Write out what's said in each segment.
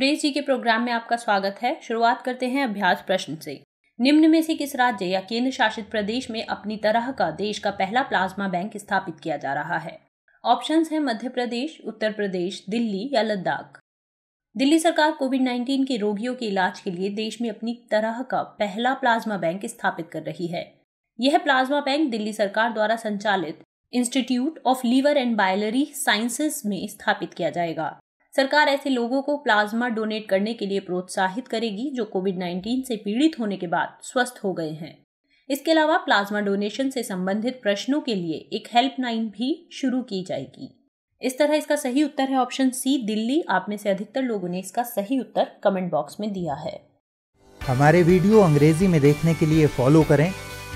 Today जी के programme में आपका स्वागत है। शुरुआत करते हैं अभ्यास प्रश्न से। निम्न में से किस राज्य या केंद्र शासित प्रदेश में अपनी तरह का देश का पहला प्लाज्मा बैंक स्थापित किया जा रहा है? ऑप्शंस हैं मध्य प्रदेश, उत्तर प्रदेश, दिल्ली या लद्दाख। दिल्ली सरकार कोविड-19 के रोगियों के इलाज के लिए देश में अपनी तरह का पहला प्लाज्मा बैंक स्थापित कर रही है। यह प्लाज्मा बैंक दिल्ली सरकार द्वारा संचालित institute of liver and biliary sciences में स्थापित किया जाएगा। सरकार ऐसे लोगों को प्लाज्मा डोनेट करने के लिए प्रोत्साहित करेगी जो कोविड-19 से पीड़ित होने के बाद स्वस्थ हो गए हैं। इसके अलावा प्लाज्मा डोनेशन से संबंधित प्रश्नों के लिए एक हेल्पलाइन भी शुरू की जाएगी। इस तरह इसका सही उत्तर है ऑप्शन सी, दिल्ली। आप में से अधिकतर लोगों ने इसका सही उत्तर कमेंट बॉक्स में दिया है। हमारे वीडियो अंग्रेजी में देखने के लिए फॉलो करें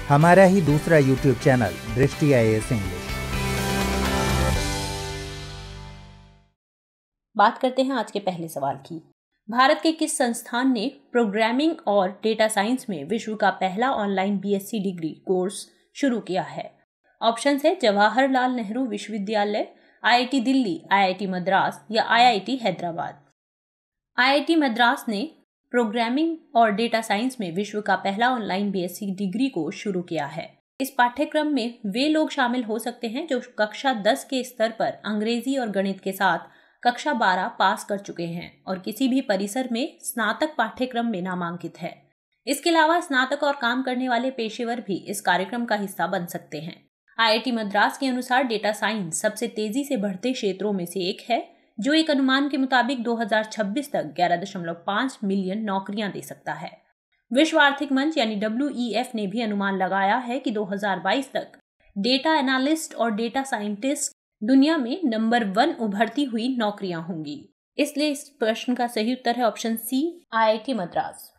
हमारा ही दूसरा यूट्यूब चैनल दृष्टि IAS इंग्लिश। बात करते हैं आज के पहले सवाल की। भारत के किस संस्थान ने प्रोग्रामिंग और डेटा साइंस में विश्व का पहला ऑनलाइन BSc डिग्री कोर्स शुरू किया है? ऑप्शंस है जवाहरलाल नेहरू विश्वविद्यालय, IIT दिल्ली, IIT मद्रास या IIT हैदराबाद। IIT मद्रास ने प्रोग्रामिंग और डेटा साइंस में विश्व का पहला ऑनलाइन BSc डिग्री कोर्स शुरू किया है। इस पाठ्यक्रम में वे लोग शामिल हो सकते हैं जो कक्षा 10 के स्तर पर अंग्रेजी और गणित के साथ कक्षा 12 पास कर चुके हैं और किसी भी परिसर में स्नातक पाठ्यक्रम में नामांकित है। इसके अलावा स्नातक और काम करने वाले पेशेवर भी इस कार्यक्रम का हिस्सा बन सकते हैं। IIT मद्रास के अनुसार डेटा साइंस सबसे तेजी से बढ़ते क्षेत्रों में से एक है, जो एक अनुमान के मुताबिक 2026 तक 11.5 मिलियन नौकरियां दे सकता है। विश्व आर्थिक मंच यानी WEF ने भी अनुमान लगाया है कि 2022 तक डेटा एनालिस्ट और डेटा साइंटिस्ट दुनिया में नंबर 1 उभरती हुई नौकरियां होंगी। इसलिए इस प्रश्न का सही उत्तर है option C, IIT Madras.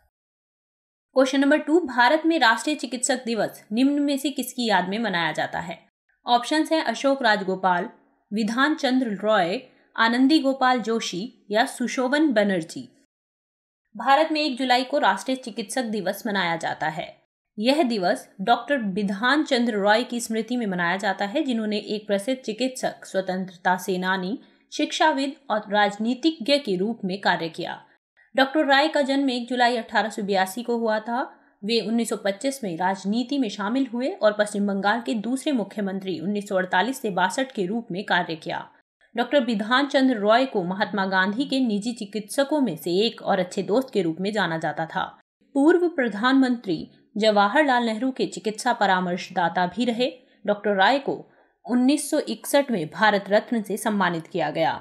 Question number 2, Bharat में राष्ट्रीय चिकित्सक दिवस निम्न में से किसकी याद में मनाया जाता है? ऑप्शंस हैं अशोक राजगोपाल, विधान चंद्र रॉय, आनंदी गोपाल जोशी या सुशोभन बनर्जी। भारत में 1 जुलाई को राष्ट्रीय चिकित्सक दिवस मनाया जाता है। यह दिवस डॉक्टर विधान चंद्र रॉय की स्मृति में मनाया जाता है, जिन्होंने एक प्रसिद्ध चिकित्सक, स्वतंत्रता सेनानी, शिक्षाविद और राजनीतिज्ञ के रूप में कार्य किया। डॉक्टर रॉय का जन्म 1 जुलाई 1882 को हुआ था। वे 1925 में राजनीति में शामिल हुए और पश्चिम बंगाल के दूसरे मुख्यमंत्री 1948 से 62 के रूप में कार्य किया। डॉक्टर विधान चंद्र रॉय को महात्मा गांधी के निजी चिकित्सकों में से एक और अच्छे दोस्त के रूप में जाना जाता था। पूर्व प्रधानमंत्री जवाहरलाल नेहरू के चिकित्सा परामर्शदाता भी रहे। डॉक्टर रॉय को 1961 में भारत रत्न से सम्मानित किया गया।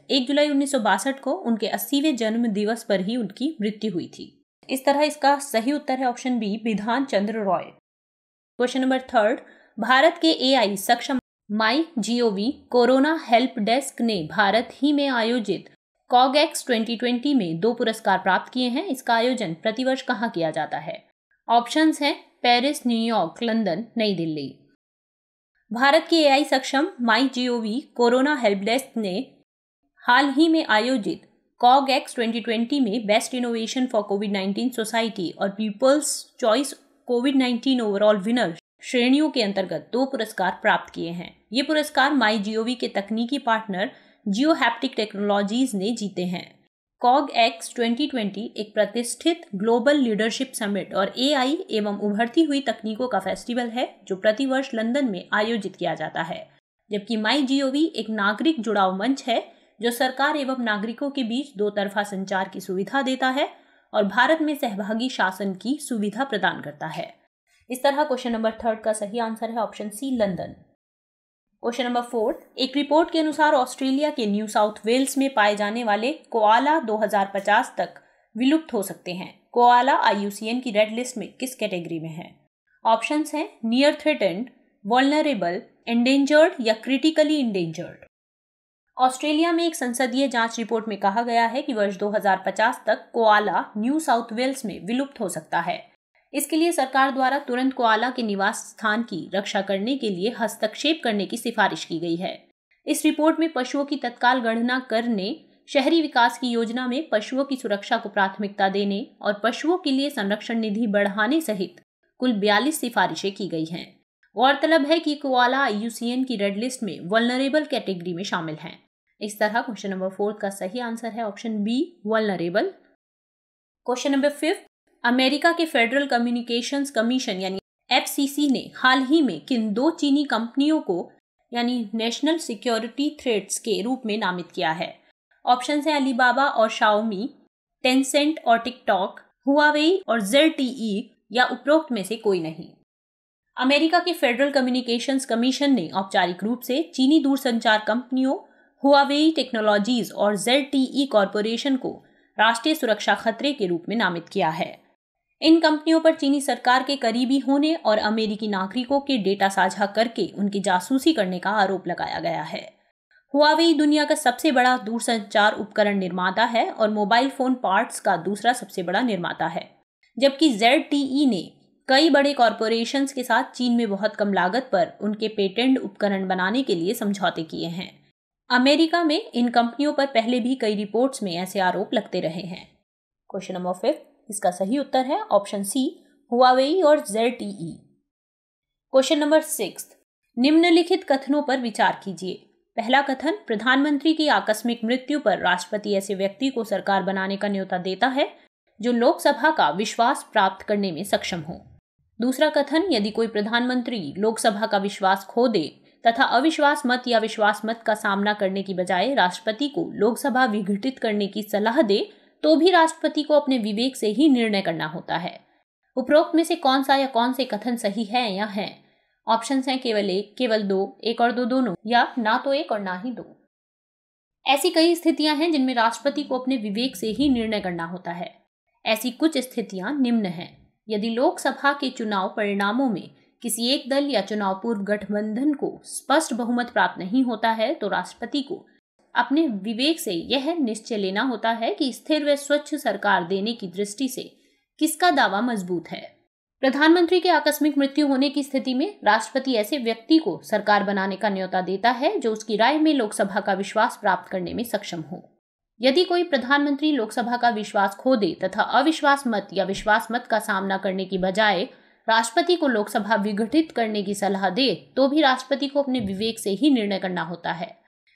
1 जुलाई 1962 को उनके 80वें जन्म दिवस पर ही उनकी मृत्यु हुई थी। इस तरह इसका सही उत्तर है option B, Bidhan Chandra Roy. Question number 3, Bharat के AI सक्षम MyGov कोरोना हेल्प डेस्क ने भारत ही में आयोजित COGEX 2020 में 2 पुरस्कार प्राप्त किए हैं। इसका आयोजन प्रतिवर्ष कहाँ किया जाता है? ऑप्शंस हैं पेरिस, न्यूयॉर्क, लंदन, नई दिल्ली। भारत के AI सक्षम MyGov कोरोना हेल्प डेस्क ने हाल ही में आयोजित COGEX 2020 में best innovation for covid society और पीपल्स चॉइस कोविड-19 ओवरऑल विनर श्रेणियों के अंतर्गत 2 पुरस्कार प्राप्त किए हैं। ये पुरस्कार MyGov के तकनीकी पार्टनर जियोहैप्टिक टेक्नोलॉजीज ने जीते हैं। COGEX 2020 एक प्रतिष्ठित ग्लोबल लीडरशिप समिट और AI एवं उभरती हुई तकनीकों का फेस्टिवल है जो प्रतिवर्ष लंदन में आयोजित किया जाता है, जबकि MyGov एक नागरिक जुड़ाव मंच है जो सरकार एवं नागरिकों के बीच 2 तरफा संचार की सुविधा देता है और भारत में सहभागी शासन की सुविधा प्रदान करता है। इस तरह क्वेश्चन नंबर 3 का सही आंसर है option C, London. Question number 4, एक रिपोर्ट के अनुसार ऑस्ट्रेलिया के न्यू साउथ वेल्स में पाए जाने वाले कोआला 2050 तक विलुप्त हो सकते हैं। कोआला IUCN की रेड लिस्ट में किस कैटेगरी में है? ऑप्शंस हैं नियर थ्रेटेंड, वल्नरेबल, एंडेंजर्ड या क्रिटिकली इंडेंजर्ड। ऑस्ट्रेलिया में एक संसदीय जांच रिपोर्ट में कहा गया है कि वर्ष 2050 तक कोआला न्यू साउथ वेल्स में विलुप्त हो सकता है। इसके लिए सरकार द्वारा तुरंत कोआला के निवास स्थान की रक्षा करने के लिए हस्तक्षेप करने की सिफारिश की गई है। इस रिपोर्ट में पशुओं की तत्काल गणना करने, शहरी विकास की योजना में पशुओं की सुरक्षा को प्राथमिकता देने और पशुओं के लिए संरक्षण निधि बढ़ाने सहित कुल 42 सिफारिशें की गई हैं। गौरतलब है कि कोआला IUCN की रेड लिस्ट में वल्नरेबल कैटेगरी में शामिल हैं। इस तरह क्वेश्चन नंबर 4 का सही आंसर है option B, vulnerable. Question number 5, America के फेडरल कम्युनिकेशंस कमीशन यानी FCC ने हाल ही में किन 2 चीनी कंपनियों को यानी नेशनल सिक्योरिटी थ्रेट्स के रूप में नामित किया है? ऑप्शन है अलीबाबा और शाओमी, टेंसेंट और टिकटॉक, हुआवेई और ZTE या उपरोक्त में से कोई नहीं। अमेरिका के फेडरल कम्युनिकेशंस कमीशन ने औपचारिक रूप से चीनी दूरसंचार कंपनियों हुआवेई टेक्नोलॉजीज और ZTE कॉरपोरेशन को राष्ट्रीय सुरक्षा खतरे के रूप में नामित किया है। इन कंपनियों पर चीनी सरकार के करीबी होने और अमेरिकी नागरिकों के डेटा साझा करके उनकी जासूसी करने का आरोप लगाया गया है। हुआवेई दुनिया का सबसे बड़ा दूरसंचार उपकरण निर्माता है और मोबाइल फोन पार्ट्स का दूसरा सबसे बड़ा निर्माता है, जबकि ZTE ने कई बड़े कॉरपोरेशंस के साथ चीन में बहुत कम लागत पर उनके पेटेंट उपकरण बनाने के लिए समझौते किए हैं। अमेरिका में इन कंपनियों पर पहले भी कई रिपोर्ट्स में ऐसे आरोप लगते रहे हैं। क्वेश्चन नंबर 5, इसका सही उत्तर है ऑप्शन सी, हुआवेई और ZTE। क्वेश्चन नंबर 6, निम्नलिखित कथनों पर विचार कीजिए। पहला कथन, प्रधानमंत्री की आकस्मिक मृत्यु पर राष्ट्रपति ऐसे व्यक्ति को सरकार बनाने का न्योता देता है जो लोकसभा का विश्वास प्राप्त करने में सक्षम हो। दूसरा कथन, यदि कोई प्रधानमंत्री लोकसभा का विश्वास खो दे तथा अविश्वास मत या विश्वास मत का सामना करने की बजाय राष्ट्रपति को लोकसभा विघटित करने की सलाह दे तो भी राष्ट्रपति को अपने विवेक से ही निर्णय करना होता है। उपरोक्त में से कौन सा या कौन से कथन सही है या हैं? ऑप्शंस हैं केवल एक, केवल दो, एक और दो दोनों, या ना तो एक और ना ही दो। ऐसी कई स्थितियां हैं जिनमें राष्ट्रपति को अपने विवेक से ही निर्णय करना होता है। ऐसी कुछ स्थितियां निम्न हैं। यदि लोकसभा के चुनाव परिणामों में किसी एक दल या चुनाव पूर्व गठबंधन को स्पष्ट बहुमत प्राप्त नहीं होता है तो राष्ट्रपति को अपने विवेक से यह निश्चय लेना होता है कि स्थिर व स्वच्छ सरकार देने की दृष्टि से किसका दावा मजबूत है। प्रधानमंत्री के आकस्मिक मृत्यु होने की स्थिति में राष्ट्रपति ऐसे व्यक्ति को सरकार बनाने का न्योता देता है जो उसकी राय में लोकसभा का विश्वास प्राप्त करने में सक्षम हो। यदि कोई प्रधानमंत्री लोकसभा का विश्वास खो दे तथा अविश्वास मत या विश्वास मत का सामना करने की बजाय राष्ट्रपति को लोकसभा विघटित करने की सलाह दे तो भी राष्ट्रपति को अपने विवेक से ही निर्णय करना होता है।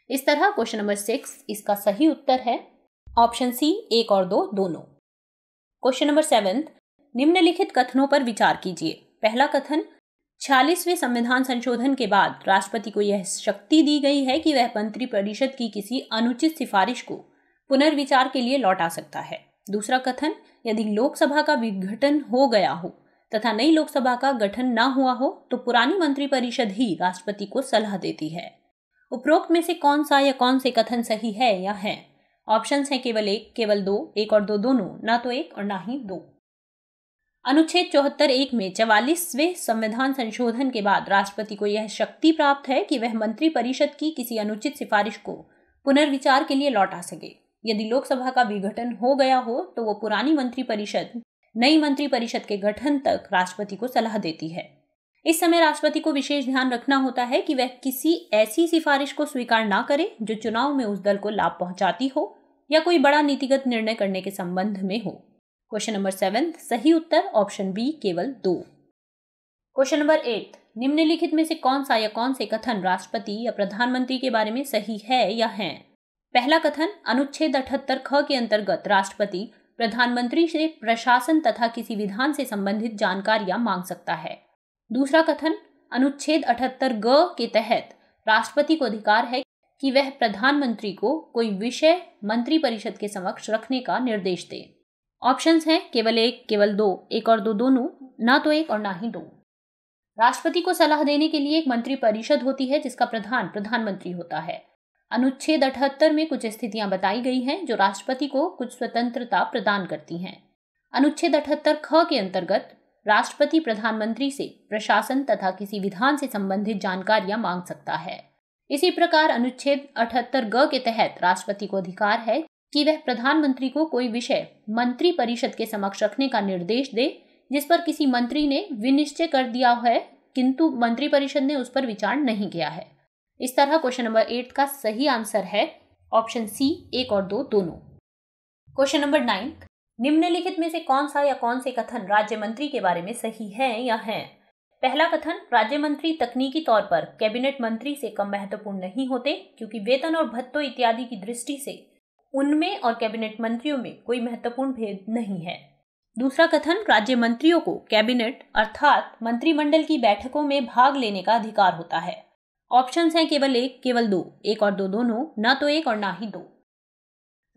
इस तरह क्वेश्चन नंबर 6 इसका सही उत्तर है ऑप्शन सी, एक और दो दोनों। क्वेश्चन नंबर 7, निम्नलिखित कथनों पर विचार कीजिए। पहला कथन, 46वें संविधान संशोधन के बाद राष्ट्रपति को यह शक्ति दी गई है कि वह मंत्रिपरिषद की किसी अनुचित सिफारिश को पुनर्विचार के लिए लौटा सकता है। दूसरा कथन, यदि लोकसभा का विघटन हो गया हो तथा नई लोकसभा का गठन न हुआ हो तो पुरानी मंत्रिपरिषद ही राष्ट्रपति को सलाह देती है। उपरोक्त में से कौन सा या कौन से कथन सही है या हैं? ऑप्शंस हैं केवल एक, केवल दो, एक और दो दोनों, ना तो एक और ना ही दो। अनुच्छेद 74(1) में 44वें संविधान संशोधन के बाद राष्ट्रपति को यह शक्ति प्राप्त है कि वह मंत्रिपरिषद की किसी अनुचित सिफारिश को पुनर्विचार के लिए लौटा सके। यदि लोकसभा का विघटन हो गया हो तो वो पुरानी मंत्रिपरिषद नई मंत्रिपरिषद के गठन तक राष्ट्रपति को सलाह देती है। इस समय राष्ट्रपति को विशेष ध्यान रखना होता है कि वह किसी ऐसी सिफारिश को स्वीकार ना करे जो चुनाव में उस दल को लाभ पहुंचाती हो या कोई बड़ा नीतिगत निर्णय करने के संबंध में हो। क्वेश्चन नंबर 7 सही उत्तर ऑप्शन बी, केवल 2। क्वेश्चन नंबर 8, निम्नलिखित में से कौन सा या कौन से कथन राष्ट्रपति या प्रधानमंत्री के बारे में सही है या हैं? पहला कथन, अनुच्छेद 78 ख के अंतर्गत राष्ट्रपति प्रधानमंत्री से प्रशासन तथा किसी विधान से संबंधित जानकारियां मांग सकता है। दूसरा कथन, अनुच्छेद 78 ग के तहत राष्ट्रपति को अधिकार है कि वह प्रधानमंत्री को कोई विषय मंत्रिपरिषद के समक्ष रखने का निर्देश दे। ऑप्शंस हैं केवल एक, केवल दो, एक और दो दोनों, ना तो एक और ना ही दो। राष्ट्रपति को सलाह देने के लिए एक मंत्रिपरिषद होती है जिसका प्रधान प्रधानमंत्री होता है। अनुच्छेद 78 में कुछ स्थितियां बताई गई हैं जो राष्ट्रपति को कुछ स्वतंत्रता प्रदान करती हैं। अनुच्छेद 78 ख के अंतर्गत राष्ट्रपति प्रधानमंत्री से प्रशासन तथा किसी विधान से संबंधित जानकारियां मांग सकता है। इसी प्रकार अनुच्छेद 78 ग के तहत राष्ट्रपति को अधिकार है कि वह प्रधानमंत्री को कोई विषय मंत्रिपरिषद के समक्ष रखने का निर्देश दे जिस पर किसी मंत्री ने विनिश्चय कर दिया है किंतु मंत्रिपरिषद ने उस पर विचार नहीं किया है। इस तरह क्वेश्चन नंबर 8 का सही आंसर है ऑप्शन सी, एक और दो दोनों। क्वेश्चन नंबर 9, निम्नलिखित में से कौन सा या कौन से कथन राज्य मंत्री के बारे में सही है या हैं? पहला कथन, राज्य मंत्री तकनीकी तौर पर कैबिनेट मंत्री से कम महत्वपूर्ण नहीं होते क्योंकि वेतन और भत्तों इत्यादि की दृष्टि से उनमें और कैबिनेट मंत्रियों में कोई महत्वपूर्ण भेद नहीं है। दूसरा कथन, राज्य मंत्रियों को कैबिनेट अर्थात मंत्रिमंडल की बैठकों में भाग लेने का अधिकार होता है। ऑप्शंस हैं केवल एक, केवल दो, एक और दो दोनों, ना तो एक और ना ही दो।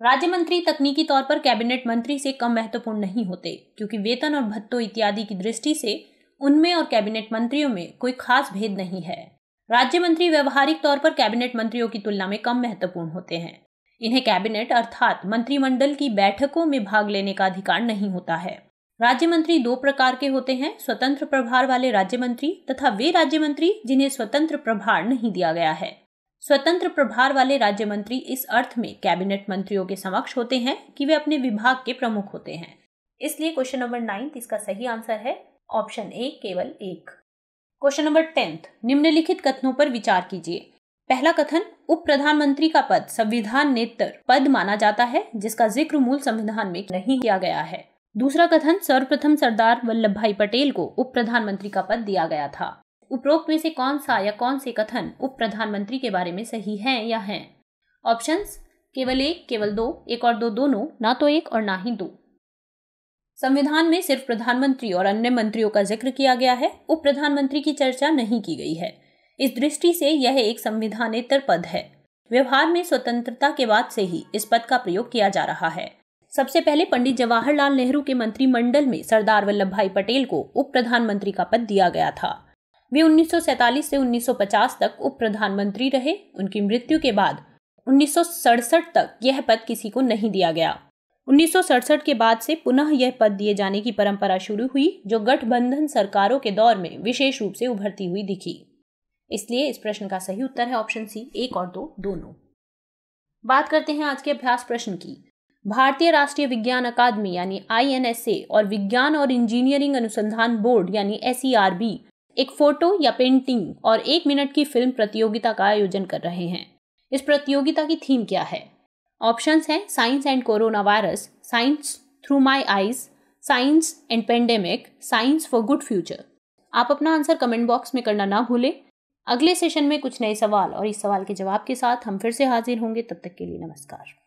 राज्य मंत्री तकनीकी तौर पर कैबिनेट मंत्री से कम महत्वपूर्ण नहीं होते क्योंकि वेतन और भत्तों इत्यादि की दृष्टि से उनमें और कैबिनेट मंत्रियों में कोई खास भेद नहीं है। राज्य मंत्री व्यवहारिक तौर पर कैबिनेट मंत्रियों की तुलना में कम महत्वपूर्ण होते हैं। इन्हें कैबिनेट अर्थात मंत्रिमंडल की बैठकों में भाग लेने का अधिकार नहीं होता है। राज्य मंत्री दो प्रकार के होते हैं, स्वतंत्र प्रभार वाले राज्य मंत्री तथा वे राज्य मंत्री जिन्हें स्वतंत्र प्रभार नहीं दिया गया है। स्वतंत्र प्रभार वाले राज्य मंत्री इस अर्थ में कैबिनेट मंत्रियों के समक्ष होते हैं कि वे अपने विभाग के प्रमुख होते हैं। इसलिए क्वेश्चन नंबर 9 इसका सही आंसर है ऑप्शन ए, केवल एक। क्वेश्चन नंबर 10, निम्नलिखित कथनों पर विचार कीजिए। पहला कथन, उप प्रधानमंत्री का पद संविधान नेतर पद माना जाता है जिसका जिक्र मूल संविधान में नहीं किया गया है। दूसरा कथन, सर्वप्रथम सरदार वल्लभ भाई पटेल को उप प्रधानमंत्री का पद दिया गया था। उपरोक्त में से कौन सा या कौन से कथन उप प्रधानमंत्री के बारे में सही है या हैं? ऑप्शंस केवल एक, केवल दो, एक और दो दोनों, ना तो एक और ना ही दो। संविधान में सिर्फ प्रधानमंत्री और अन्य मंत्रियों का जिक्र किया गया है, उप प्रधानमंत्री की चर्चा नहीं की गई है। इस दृष्टि से यह एक संविधानेतर पद है। व्यवहार में स्वतंत्रता के बाद से ही इस पद का प्रयोग किया जा रहा है। सबसे पहले पंडित जवाहरलाल नेहरू के मंत्रिमंडल में सरदार वल्लभ भाई पटेल को उप प्रधानमंत्री का पद दिया गया था। वे 1947 से 1950 तक उप प्रधानमंत्री रहे। उनकी मृत्यु के बाद 1967 तक यह पद किसी को नहीं दिया गया। 1967 के बाद से पुनः यह पद दिए जाने की परंपरा शुरू हुई जो गठबंधन सरकारों के दौर में विशेष रूप से उभरती हुई दिखी। इसलिए इस प्रश्न का सही उत्तर है ऑप्शन सी, एक और दो दोनों। बात करते हैं आज के अभ्यास प्रश्न की। भारतीय राष्ट्रीय विज्ञान अकादमी यानी INSA और विज्ञान और इंजीनियरिंग अनुसंधान बोर्ड यानी SERB एक फोटो या पेंटिंग और 1 मिनट की फिल्म प्रतियोगिता का आयोजन कर रहे हैं। इस प्रतियोगिता की थीम क्या है? ऑप्शंस हैं science and corona virus, science through my eyes, science and pandemic, science for good future. आप अपना आंसर कमेंट बॉक्स में करना ना भूलें। अगले सेशन में कुछ नए सवाल और इस सवाल के जवाब के साथ हम फिर से हाजिर होंगे। तब तक के लिए नमस्कार।